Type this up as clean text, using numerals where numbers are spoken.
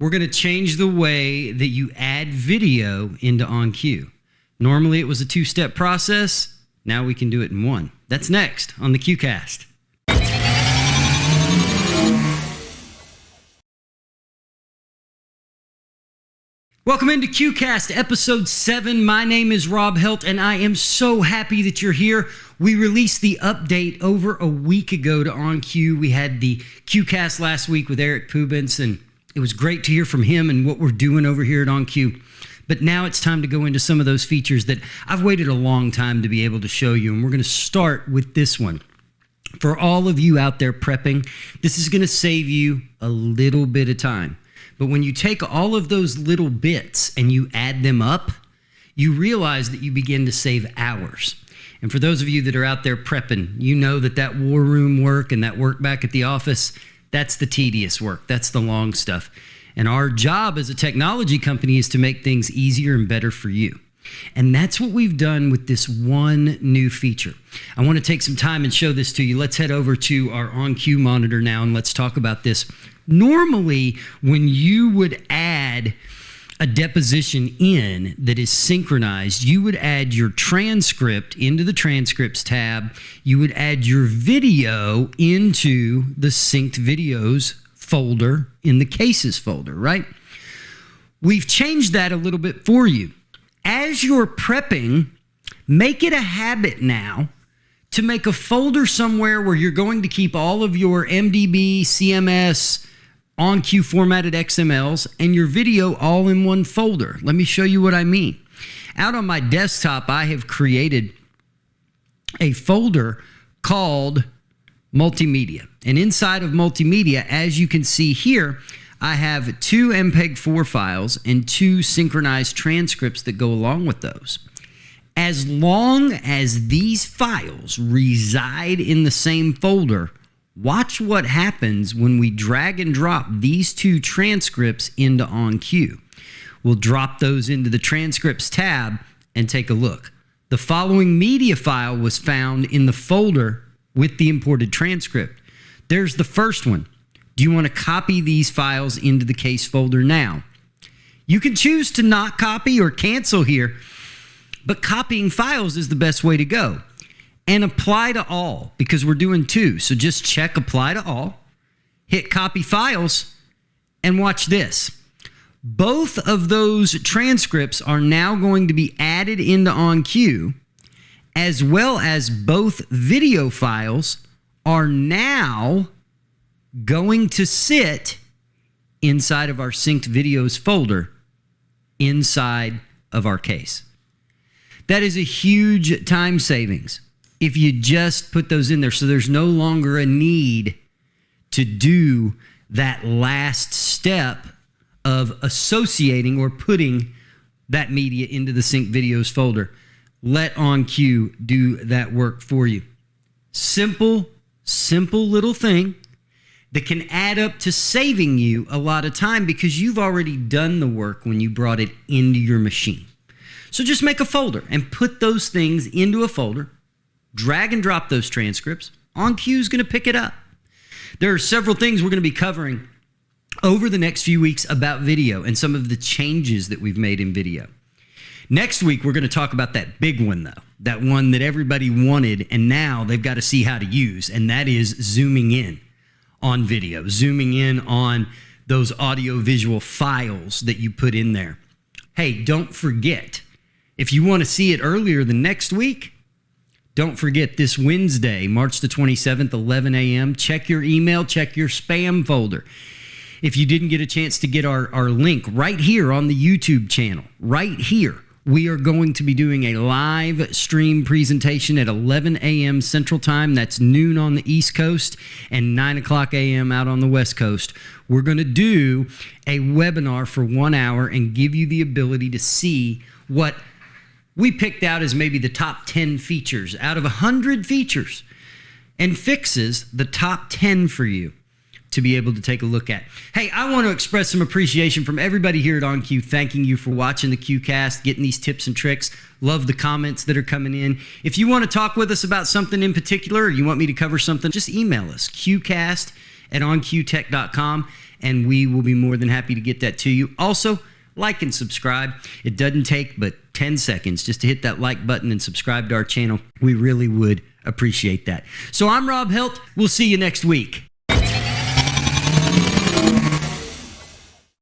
we're going to change the way that you add video into OnQ. Normally it was a two-step process. Now we can do it in one. That's next on the CueCast. Welcome into CueCast, episode 7. My name is Rob Helt, and I am so happy that you're here. We released the update over a week ago to OnQ. We had the CueCast last week with Eric Pubens, and it was great to hear from him and what we're doing over here at OnQ. But now it's time to go into some of those features that I've waited a long time to be able to show you, and we're going to start with this one. For all of you out there prepping, this is going to save you a little bit of time. But when you take all of those little bits and you add them up, you realize that you begin to save hours. And for those of you that are out there prepping, you know that that war room work and that work back at the office, that's the tedious work. That's the long stuff. And our job as a technology company is to make things easier and better for you. And that's what we've done with this one new feature. I want to take some time and show this to you. Let's head over to our OnQ Monitor now and let's talk about this. Normally, when you would add a deposition in that is synchronized, you would add your transcript into the transcripts tab. You would add your video into the synced videos folder in the cases folder, right? We've changed that a little bit for you. As you're prepping, make it a habit now to make a folder somewhere where you're going to keep all of your MDB, CMS, OnQ formatted XMLs, and your video all in one folder. Let me show you what I mean. Out on my desktop, I have created a folder called Multimedia. And inside of Multimedia, as you can see here, I have 2 MPEG-4 files and 2 synchronized transcripts that go along with those. As long as these files reside in the same folder, watch what happens when we drag and drop these 2 transcripts into OnQ. We'll drop those into the transcripts tab and take a look. The following media file was found in the folder with the imported transcript. There's the first one. Do you want to copy these files into the case folder now? You can choose to not copy or cancel here, but copying files is the best way to go. And apply to all, because we're doing 2. So just check apply to all, hit copy files, and watch this. Both of those transcripts are now going to be added into OnQ, as well as both video files are now going to sit inside of our synced videos folder inside of our case. That is a huge time savings if you just put those in there. So there's no longer a need to do that last step of associating or putting that media into the synced videos folder. Let OnQ do that work for you. Simple little thing that can add up to saving you a lot of time because you've already done the work when you brought it into your machine. So just make a folder and put those things into a folder, drag and drop those transcripts. OnQ is going to pick it up. There are several things we're going to be covering over the next few weeks about video and some of the changes that we've made in video. Next week, we're going to talk about that big one, though, that one that everybody wanted, and now they've got to see how to use, and that is zooming in on video, zooming in on those audio-visual files that you put in there. Hey, don't forget, if you want to see it earlier than next week, don't forget this Wednesday, March the 27th, 11 a.m., check your email, check your spam folder. If you didn't get a chance to get our link right here on the YouTube channel, right here, we are going to be doing a live stream presentation at 11 a.m. Central Time. That's noon on the East Coast and 9 o'clock a.m. out on the West Coast. We're going to do a webinar for 1 hour and give you the ability to see what we picked out as maybe the top 10 features out of 100 features and fixes the top 10 for you to be able to take a look at. Hey, I want to express some appreciation from everybody here at OnQ, thanking you for watching the CueCast, getting these tips and tricks. Love the comments that are coming in. If you want to talk with us about something in particular or you want me to cover something, just email us, CueCast@onqtech.com, and we will be more than happy to get that to you. Also, like and subscribe. It doesn't take but 10 seconds just to hit that like button and subscribe to our channel. We really would appreciate that. So I'm Rob Helt. We'll see you next week.